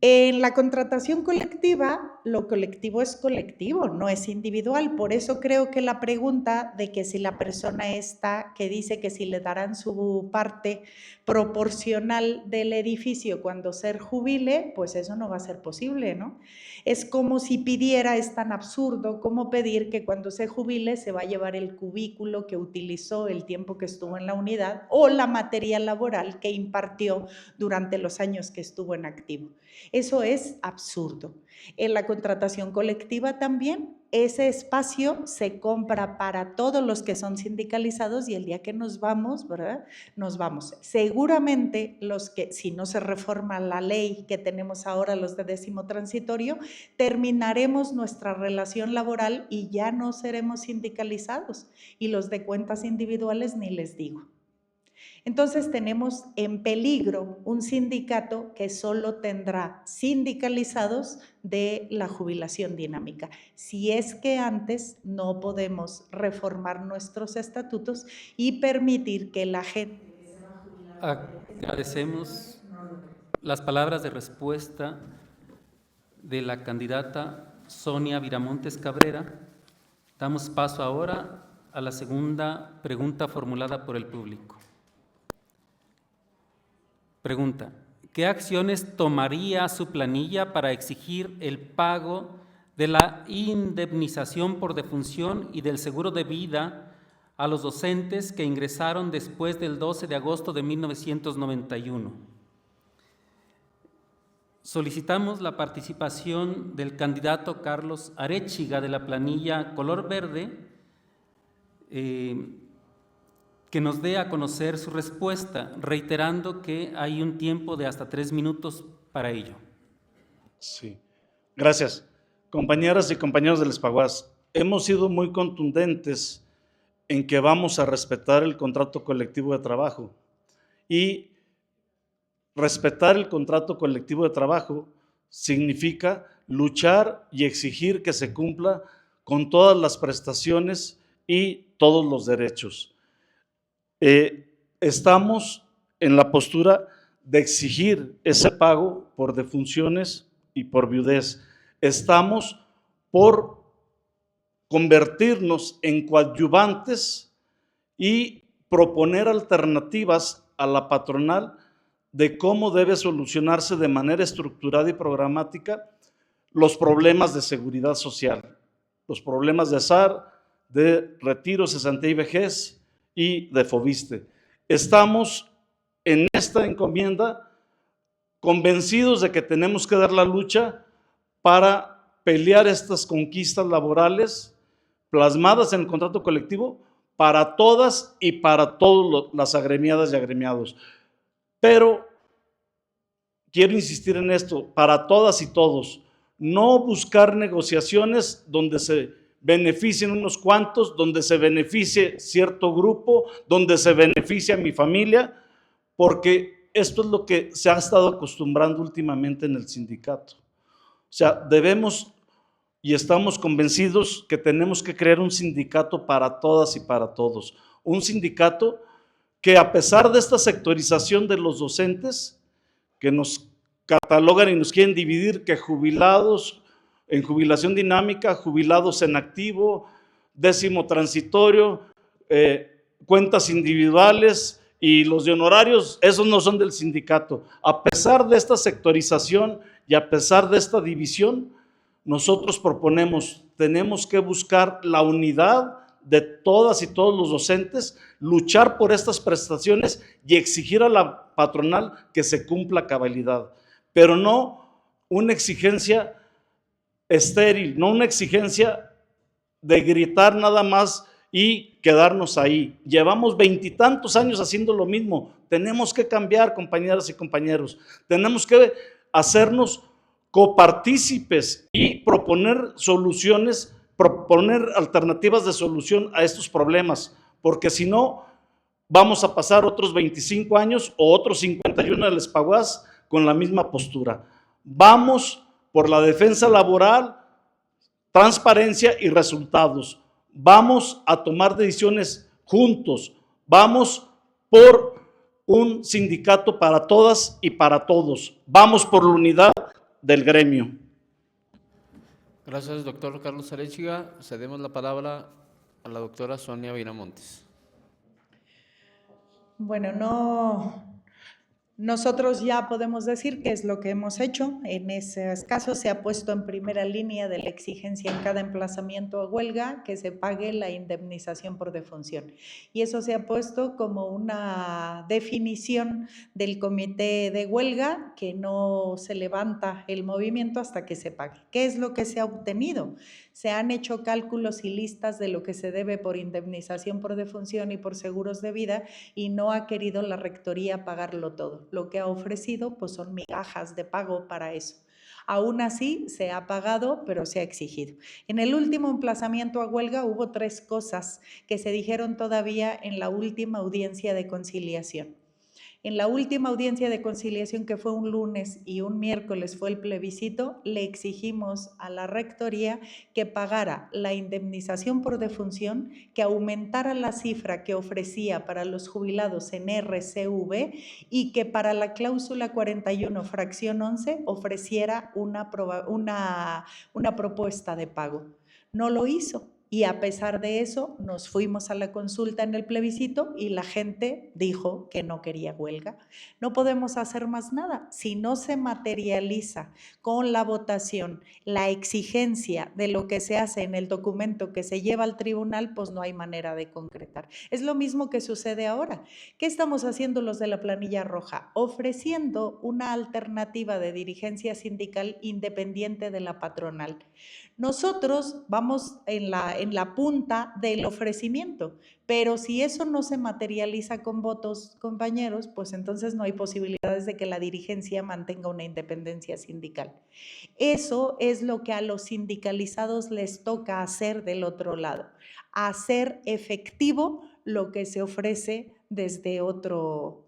En la contratación colectiva, lo colectivo es colectivo, no es individual. Por eso creo que la pregunta de que si la persona esta que dice que si le darán su parte proporcional del edificio cuando se jubile, pues eso no va a ser posible, ¿no? Es como si pidiera, es tan absurdo como pedir que cuando se jubile se va a llevar el cubículo que utilizó el tiempo que estuvo en la unidad o la materia laboral que impartió durante los años que estuvo en activo. Eso es absurdo. En la contratación colectiva también, ese espacio se compra para todos los que son sindicalizados y el día que nos vamos, ¿verdad? Nos vamos. Seguramente los que, si no se reforma la ley que tenemos ahora, los de 10º transitorio, terminaremos nuestra relación laboral y ya no seremos sindicalizados. Y los de cuentas individuales ni les digo. Entonces tenemos en peligro un sindicato que solo tendrá sindicalizados de la jubilación dinámica, si es que antes no podemos reformar nuestros estatutos y permitir que la gente que se va a jubilar… Agradecemos las palabras de respuesta de la candidata Sonia Viramontes Cabrera. Damos paso ahora a la segunda pregunta formulada por el público. Pregunta: ¿qué acciones tomaría su planilla para exigir el pago de la indemnización por defunción y del seguro de vida a los docentes que ingresaron después del 12 de agosto de 1991? Solicitamos la participación del candidato Carlos Arechiga de la planilla color verde, que nos dé a conocer su respuesta, reiterando que hay un tiempo de hasta 3 minutos para ello. Sí, gracias. Compañeras y compañeros del Espaguas, hemos sido muy contundentes en que vamos a respetar el contrato colectivo de trabajo. Y respetar el contrato colectivo de trabajo significa luchar y exigir que se cumpla con todas las prestaciones y todos los derechos. Estamos en la postura de exigir ese pago por defunciones y por viudez. Estamos por convertirnos en coadyuvantes y proponer alternativas a la patronal de cómo debe solucionarse de manera estructurada y programática los problemas de seguridad social, los problemas de SAR, de retiro, cesantía y vejez y de FOBISTE. Estamos en esta encomienda convencidos de que tenemos que dar la lucha para pelear estas conquistas laborales plasmadas en el contrato colectivo para todas y para todas las agremiadas y agremiados. Pero quiero insistir en esto, para todas y todos, no buscar negociaciones donde se beneficien unos cuantos, donde se beneficie cierto grupo, donde se beneficie a mi familia, porque esto es lo que se ha estado acostumbrando últimamente en el sindicato. O sea, debemos y estamos convencidos que tenemos que crear un sindicato para todas y para todos. Un sindicato que, a pesar de esta sectorización de los docentes, que nos catalogan y nos quieren dividir, que jubilados en jubilación dinámica, jubilados en activo, décimo transitorio, cuentas individuales y los de honorarios, esos no son del sindicato. A pesar de esta sectorización y a pesar de esta división, nosotros proponemos, tenemos que buscar la unidad de todas y todos los docentes, luchar por estas prestaciones y exigir a la patronal que se cumpla a cabalidad, pero no una exigencia estéril, no una exigencia de gritar nada más y quedarnos ahí. Llevamos 20 y tantos años haciendo lo mismo. Tenemos que cambiar, compañeras y compañeros. Tenemos que hacernos copartícipes y proponer soluciones, proponer alternativas de solución a estos problemas, porque si no, vamos a pasar otros 25 años o otros 51 del Espaguas con la misma postura. Vamos por la defensa laboral, transparencia y resultados. Vamos a tomar decisiones juntos. Vamos por un sindicato para todas y para todos. Vamos por la unidad del gremio. Gracias, doctor Carlos Arechiga. Cedemos la palabra a la doctora Sonia Viramontes. Bueno, nosotros ya podemos decir qué es lo que hemos hecho. En esos casos se ha puesto en primera línea de la exigencia en cada emplazamiento a huelga que se pague la indemnización por defunción. Y eso se ha puesto como una definición del comité de huelga, que no se levanta el movimiento hasta que se pague. ¿Qué es lo que se ha obtenido? Se han hecho cálculos y listas de lo que se debe por indemnización por defunción y por seguros de vida, y no ha querido la rectoría pagarlo todo. Lo que ha ofrecido pues son migajas de pago para eso. Aún así se ha pagado, pero se ha exigido. En el último emplazamiento a huelga hubo 3 cosas que se dijeron todavía en la última audiencia de conciliación. En la última audiencia de conciliación, que fue un lunes y un miércoles fue el plebiscito, le exigimos a la rectoría que pagara la indemnización por defunción, que aumentara la cifra que ofrecía para los jubilados en RCV y que para la cláusula 41, fracción 11, ofreciera una propuesta de pago. No lo hizo. Y a pesar de eso, nos fuimos a la consulta en el plebiscito y la gente dijo que no quería huelga. No podemos hacer más nada. Si no se materializa con la votación la exigencia de lo que se hace en el documento que se lleva al tribunal, pues no hay manera de concretar. Es lo mismo que sucede ahora. ¿Qué estamos haciendo los de la planilla roja? Ofreciendo una alternativa de dirigencia sindical independiente de la patronal. Nosotros vamos en la punta del ofrecimiento, pero si eso no se materializa con votos, compañeros, pues entonces no hay posibilidades de que la dirigencia mantenga una independencia sindical. Eso es lo que a los sindicalizados les toca hacer del otro lado, hacer efectivo lo que se ofrece desde otro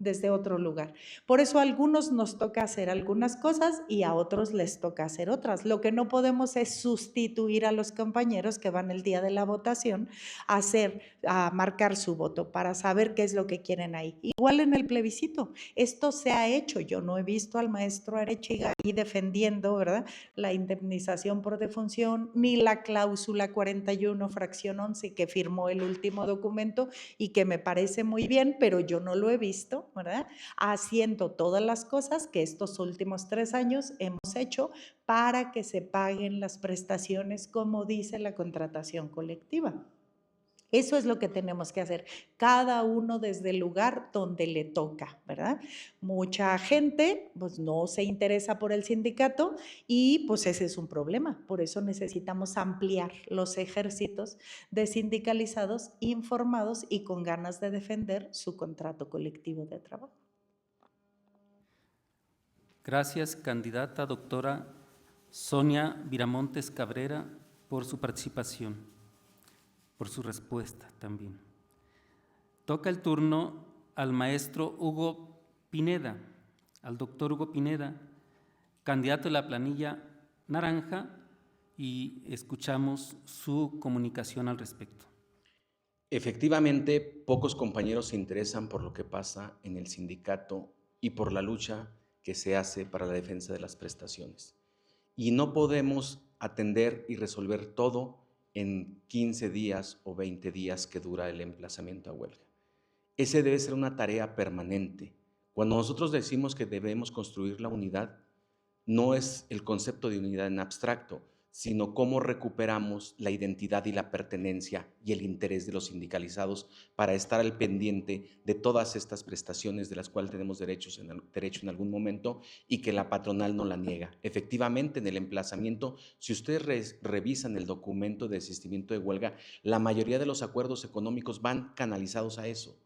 lugar. Por eso a algunos nos toca hacer algunas cosas y a otros les toca hacer otras. Lo que no podemos es sustituir a los compañeros que van el día de la votación a marcar su voto para saber qué es lo que quieren ahí. Igual en el plebiscito, esto se ha hecho. Yo no he visto al maestro Arechiga ahí defendiendo, ¿verdad?, la indemnización por defunción, ni la cláusula 41, fracción 11, que firmó el último documento y que me parece muy bien, pero yo no lo he visto, ¿verdad?, haciendo todas las cosas que estos últimos 3 años hemos hecho para que se paguen las prestaciones como dice la contratación colectiva. Eso es lo que tenemos que hacer, cada uno desde el lugar donde le toca, ¿verdad? Mucha gente pues no se interesa por el sindicato y pues ese es un problema. Por eso necesitamos ampliar los ejércitos de sindicalizados informados y con ganas de defender su contrato colectivo de trabajo. Gracias, candidata doctora Sonia Viramontes Cabrera, por su participación, por su respuesta también. Toca el turno al maestro Hugo Pineda, al doctor Hugo Pineda, candidato de la planilla naranja, y escuchamos su comunicación al respecto. Efectivamente, pocos compañeros se interesan por lo que pasa en el sindicato y por la lucha que se hace para la defensa de las prestaciones. Y no podemos atender y resolver todo en 15 días o 20 días que dura el emplazamiento a huelga. Ese debe ser una tarea permanente. Cuando nosotros decimos que debemos construir la unidad, no es el concepto de unidad en abstracto, sino cómo recuperamos la identidad y la pertenencia y el interés de los sindicalizados para estar al pendiente de todas estas prestaciones de las cuales tenemos derecho en algún momento y que la patronal no la niega. Efectivamente, en el emplazamiento, si ustedes revisan el documento de desistimiento de huelga, la mayoría de los acuerdos económicos van canalizados a eso.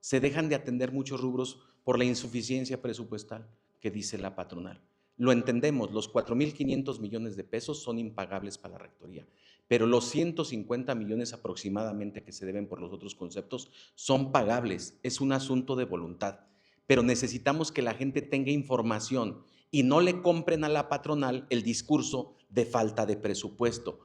Se dejan de atender muchos rubros por la insuficiencia presupuestal que dice la patronal. Lo entendemos, los 4.500 millones de pesos son impagables para la rectoría, pero los 150 millones aproximadamente que se deben por los otros conceptos son pagables, es un asunto de voluntad, pero necesitamos que la gente tenga información y no le compren a la patronal el discurso de falta de presupuesto.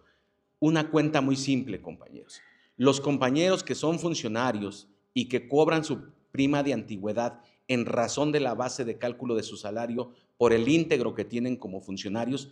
Una cuenta muy simple, compañeros. Los compañeros que son funcionarios y que cobran su prima de antigüedad en razón de la base de cálculo de su salario por el íntegro que tienen como funcionarios,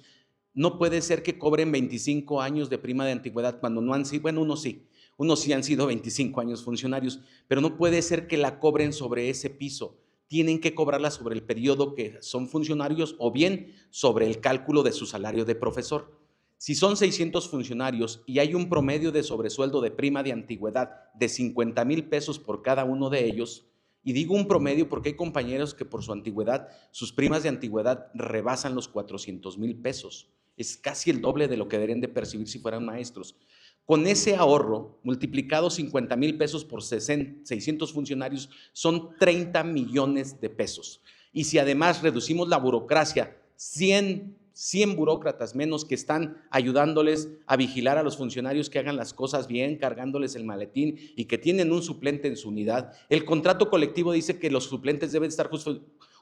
no puede ser que cobren 25 años de prima de antigüedad cuando no han sido, bueno, unos sí han sido 25 años funcionarios, pero no puede ser que la cobren sobre ese piso. Tienen que cobrarla sobre el periodo que son funcionarios o bien sobre el cálculo de su salario de profesor. Si son 600 funcionarios y hay un promedio de sobresueldo de prima de antigüedad de 50,000 pesos por cada uno de ellos, y digo un promedio porque hay compañeros que por su antigüedad, sus primas de antigüedad rebasan los 400,000 pesos. Es casi el doble de lo que deberían de percibir si fueran maestros. Con ese ahorro, multiplicado 50,000 pesos por 600 funcionarios, son 30 millones de pesos. Y si además reducimos la burocracia, 100 burócratas menos que están ayudándoles a vigilar a los funcionarios que hagan las cosas bien, cargándoles el maletín y que tienen un suplente en su unidad. El contrato colectivo dice que los suplentes deben estar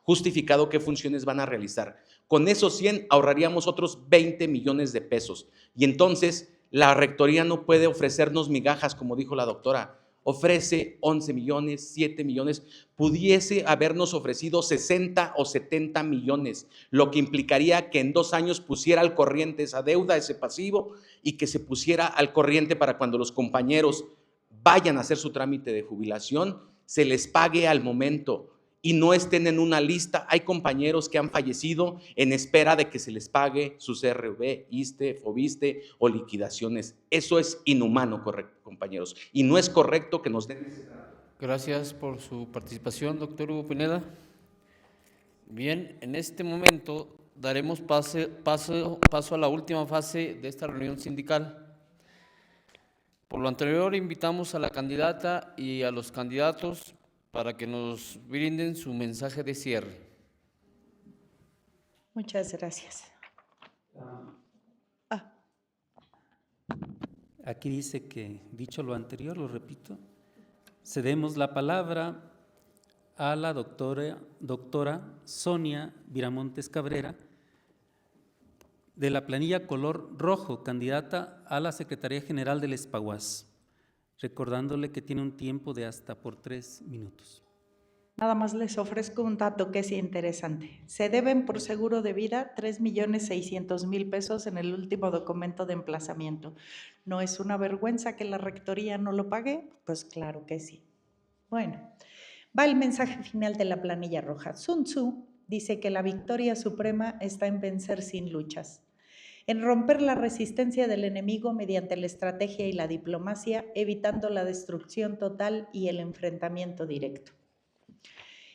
justificado qué funciones van a realizar. Con esos 100 ahorraríamos otros 20 millones de pesos. Y entonces la rectoría no puede ofrecernos migajas, como dijo la doctora. Ofrece 11 millones, 7 millones, pudiese habernos ofrecido 60 o 70 millones, lo que implicaría que en 2 años pusiera al corriente esa deuda, ese pasivo, y que se pusiera al corriente para cuando los compañeros vayan a hacer su trámite de jubilación, se les pague al momento y no estén en una lista. Hay compañeros que han fallecido en espera de que se les pague su CRB, ISSSTE, FOBISSSTE o liquidaciones. Eso es inhumano, compañeros, y no es correcto que nos den ese trato. Gracias por su participación, doctor Hugo Pineda. Bien, en este momento daremos paso a la última fase de esta reunión sindical. Por lo anterior, invitamos a la candidata y a los candidatos para que nos brinden su mensaje de cierre. Muchas gracias. Aquí dice que, dicho lo anterior, lo repito, cedemos la palabra a la doctora Sonia Viramontes Cabrera, de la planilla color rojo, candidata a la Secretaría General del ESPAUAS, recordándole que tiene un tiempo de hasta por 3 minutos. Nada más les ofrezco un dato que es interesante. Se deben por seguro de vida 3,600,000 pesos en el último documento de emplazamiento. ¿No es una vergüenza que la rectoría no lo pague? Pues claro que sí. Bueno, va el mensaje final de la planilla roja. Sun Tzu dice que la victoria suprema está en vencer sin luchas, en romper la resistencia del enemigo mediante la estrategia y la diplomacia, evitando la destrucción total y el enfrentamiento directo.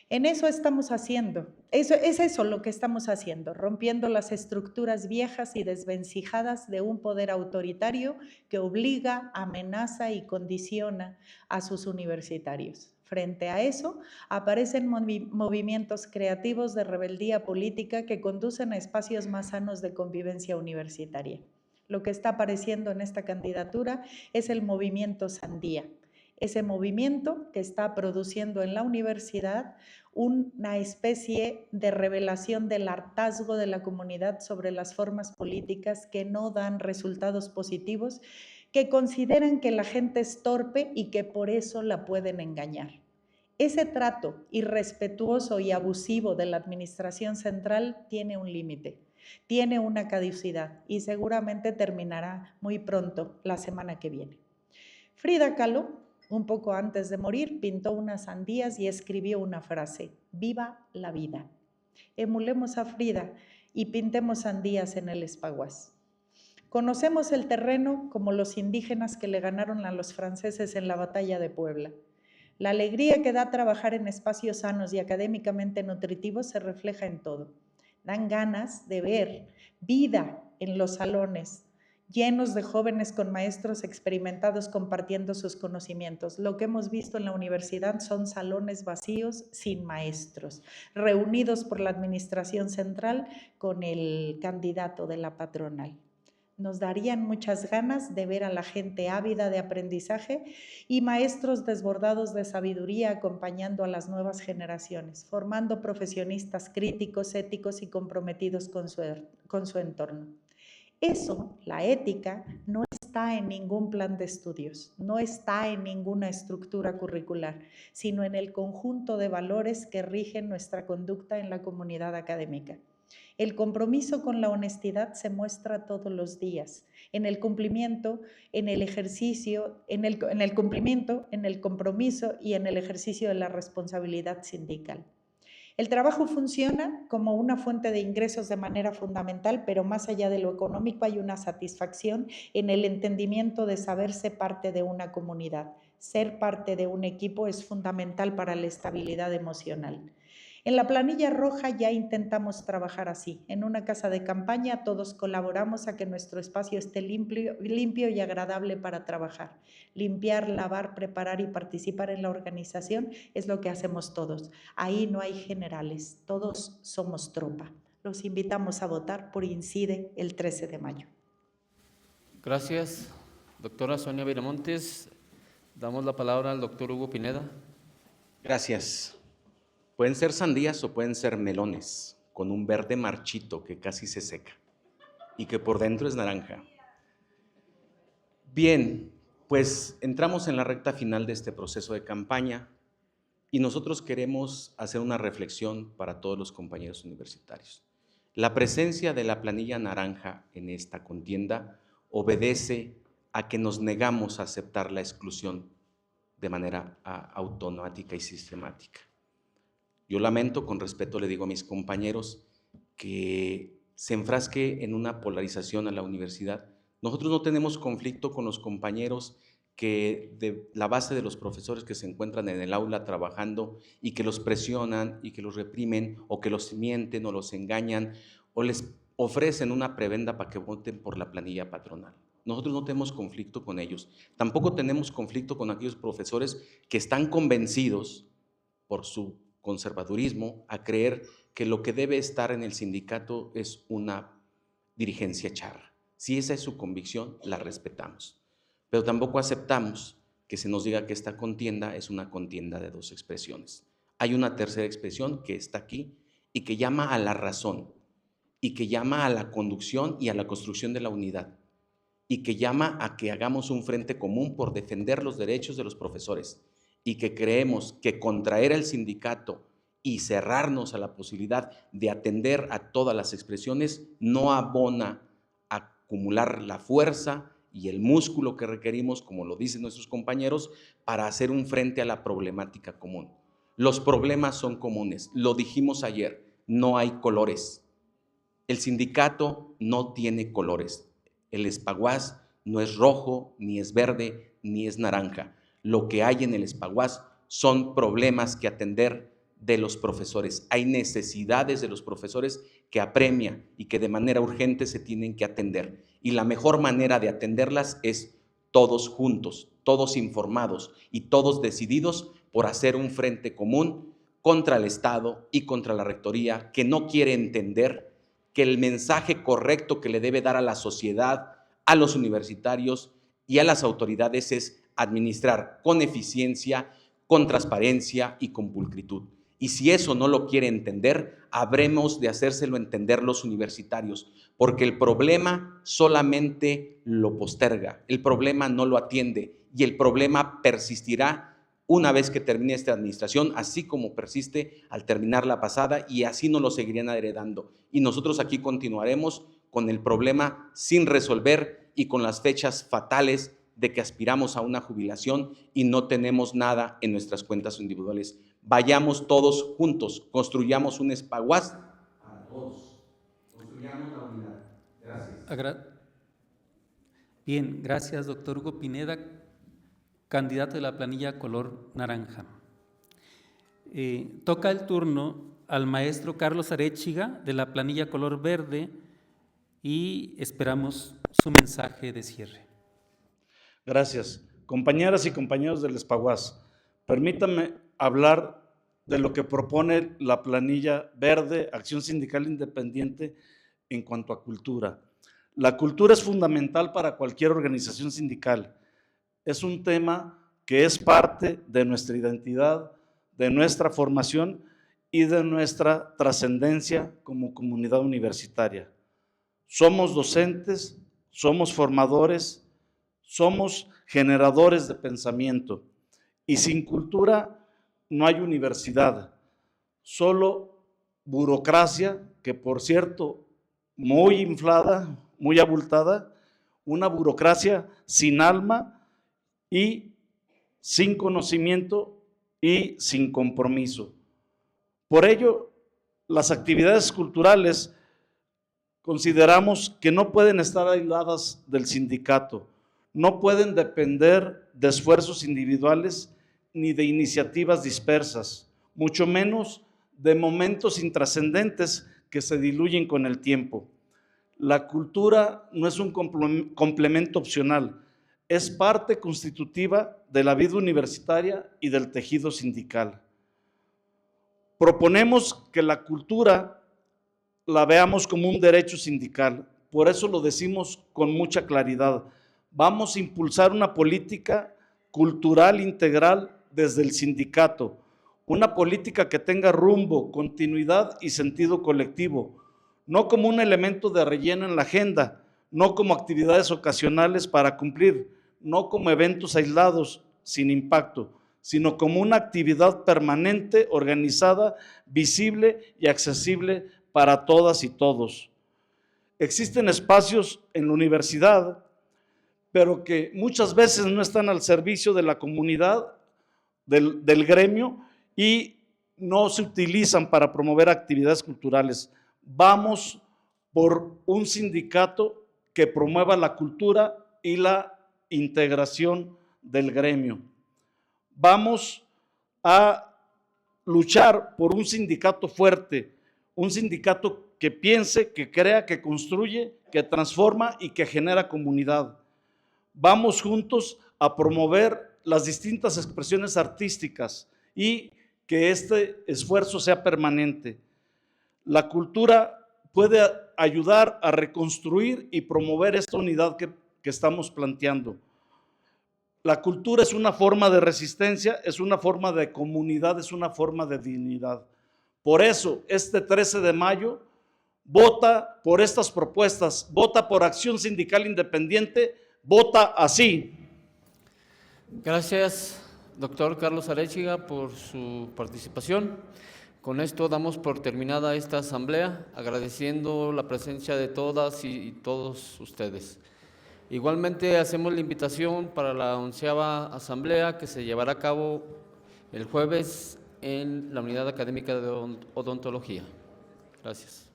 En eso estamos haciendo, es eso lo que estamos haciendo, rompiendo las estructuras viejas y desvencijadas de un poder autoritario que obliga, amenaza y condiciona a sus universitarios. Frente a eso, aparecen movimientos creativos de rebeldía política que conducen a espacios más sanos de convivencia universitaria. Lo que está apareciendo en esta candidatura es el movimiento Sandía, ese movimiento que está produciendo en la universidad una especie de revelación del hartazgo de la comunidad sobre las formas políticas que no dan resultados positivos, que consideran que la gente es torpe y que por eso la pueden engañar. Ese trato irrespetuoso y abusivo de la administración central tiene un límite, tiene una caducidad y seguramente terminará muy pronto, la semana que viene. Frida Kahlo, un poco antes de morir, pintó unas sandías y escribió una frase: ¡viva la vida! Emulemos a Frida y pintemos sandías en el Espaguas. Conocemos el terreno como los indígenas que le ganaron a los franceses en la batalla de Puebla. La alegría que da trabajar en espacios sanos y académicamente nutritivos se refleja en todo. Dan ganas de ver vida en los salones, llenos de jóvenes con maestros experimentados compartiendo sus conocimientos. Lo que hemos visto en la universidad son salones vacíos sin maestros, reunidos por la administración central con el candidato de la patronal. Nos darían muchas ganas de ver a la gente ávida de aprendizaje y maestros desbordados de sabiduría acompañando a las nuevas generaciones, formando profesionistas críticos, éticos y comprometidos con su entorno. Eso, la ética, no está en ningún plan de estudios, no está en ninguna estructura curricular, sino en el conjunto de valores que rigen nuestra conducta en la comunidad académica. El compromiso con la honestidad se muestra todos los días, en el cumplimiento, en el ejercicio, en el cumplimiento, en el compromiso y en el ejercicio de la responsabilidad sindical. El trabajo funciona como una fuente de ingresos de manera fundamental, pero más allá de lo económico hay una satisfacción en el entendimiento de saberse parte de una comunidad. Ser parte de un equipo es fundamental para la estabilidad emocional. En la planilla roja ya intentamos trabajar así. En una casa de campaña todos colaboramos a que nuestro espacio esté limpio y agradable para trabajar. Limpiar, lavar, preparar y participar en la organización es lo que hacemos todos. Ahí no hay generales, todos somos tropa. Los invitamos a votar por INCIDE el 13 de mayo. Gracias, doctora Sonia Viramontes. Damos la palabra al doctor Hugo Pineda. Gracias. Pueden ser sandías o pueden ser melones, con un verde marchito que casi se seca y que por dentro es naranja. Bien, pues entramos en la recta final de este proceso de campaña y nosotros queremos hacer una reflexión para todos los compañeros universitarios. La presencia de la planilla naranja en esta contienda obedece a que nos negamos a aceptar la exclusión de manera automática y sistemática. Yo lamento, con respeto le digo a mis compañeros, que se enfrasque en una polarización a la universidad. Nosotros no tenemos conflicto con los compañeros que de la base de los profesores que se encuentran en el aula trabajando y que los presionan y que los reprimen o que los mienten o los engañan o les ofrecen una prebenda para que voten por la planilla patronal. Nosotros no tenemos conflicto con ellos. Tampoco tenemos conflicto con aquellos profesores que están convencidos por su conservadurismo a creer que lo que debe estar en el sindicato es una dirigencia charra. Si esa es su convicción, la respetamos. Pero tampoco aceptamos que se nos diga que esta contienda es una contienda de dos expresiones. Hay una tercera expresión que está aquí y que llama a la razón y que llama a la conducción y a la construcción de la unidad y que llama a que hagamos un frente común por defender los derechos de los profesores y que creemos que contraer al sindicato y cerrarnos a la posibilidad de atender a todas las expresiones no abona a acumular la fuerza y el músculo que requerimos, como lo dicen nuestros compañeros, para hacer un frente a la problemática común. Los problemas son comunes, lo dijimos ayer, no hay colores. El sindicato no tiene colores. El Espaguas no es rojo, ni es verde, ni es naranja. Lo que hay en el Espaguas son problemas que atender de los profesores. Hay necesidades de los profesores que apremia y que de manera urgente se tienen que atender. Y la mejor manera de atenderlas es todos juntos, todos informados y todos decididos por hacer un frente común contra el Estado y contra la Rectoría, que no quiere entender que el mensaje correcto que le debe dar a la sociedad, a los universitarios y a las autoridades es administrar con eficiencia, con transparencia y con pulcritud. Y si eso no lo quiere entender, habremos de hacérselo entender los universitarios, porque el problema solamente lo posterga, el problema no lo atiende y el problema persistirá una vez que termine esta administración, así como persiste al terminar la pasada, y así nos lo seguirían heredando. Y nosotros aquí continuaremos con el problema sin resolver y con las fechas fatales de que aspiramos a una jubilación y no tenemos nada en nuestras cuentas individuales. Vayamos todos juntos, construyamos un Espaguas para todos, construyamos la unidad. Gracias. Bien, gracias, doctor Hugo Pineda, candidato de la planilla color naranja. Toca el turno al maestro Carlos Arechiga de la planilla color verde y esperamos su mensaje de cierre. Gracias. Compañeras y compañeros del Espaguas, permítanme hablar de lo que propone la planilla verde, Acción Sindical Independiente, en cuanto a cultura. La cultura es fundamental para cualquier organización sindical. Es un tema que es parte de nuestra identidad, de nuestra formación y de nuestra trascendencia como comunidad universitaria. Somos docentes, somos formadores, somos generadores de pensamiento, y sin cultura no hay universidad, solo burocracia, que por cierto, muy inflada, muy abultada, una burocracia sin alma y sin conocimiento y sin compromiso. Por ello, las actividades culturales consideramos que no pueden estar aisladas del sindicato, no pueden depender de esfuerzos individuales ni de iniciativas dispersas, mucho menos de momentos intrascendentes que se diluyen con el tiempo. La cultura no es un complemento opcional, es parte constitutiva de la vida universitaria y del tejido sindical. Proponemos que la cultura la veamos como un derecho sindical, por eso lo decimos con mucha claridad. Vamos a impulsar una política cultural integral desde el sindicato, una política que tenga rumbo, continuidad y sentido colectivo, no como un elemento de relleno en la agenda, no como actividades ocasionales para cumplir, no como eventos aislados sin impacto, sino como una actividad permanente, organizada, visible y accesible para todas y todos. Existen espacios en la universidad, pero que muchas veces no están al servicio de la comunidad, del gremio, y no se utilizan para promover actividades culturales. Vamos por un sindicato que promueva la cultura y la integración del gremio. Vamos a luchar por un sindicato fuerte, un sindicato que piense, que crea, que construye, que transforma y que genera comunidad. Vamos juntos a promover las distintas expresiones artísticas y que este esfuerzo sea permanente. La cultura puede ayudar a reconstruir y promover esta unidad que estamos planteando. La cultura es una forma de resistencia, es una forma de comunidad, es una forma de dignidad. Por eso, este 13 de mayo, vota por estas propuestas, vota por Acción Sindical Independiente, vota así. Gracias, doctor Carlos Arechiga, por su participación. Con esto damos por terminada esta asamblea, agradeciendo la presencia de todas y todos ustedes. Igualmente hacemos la invitación para la 11ª asamblea que se llevará a cabo el jueves en la Unidad Académica de Odontología. Gracias.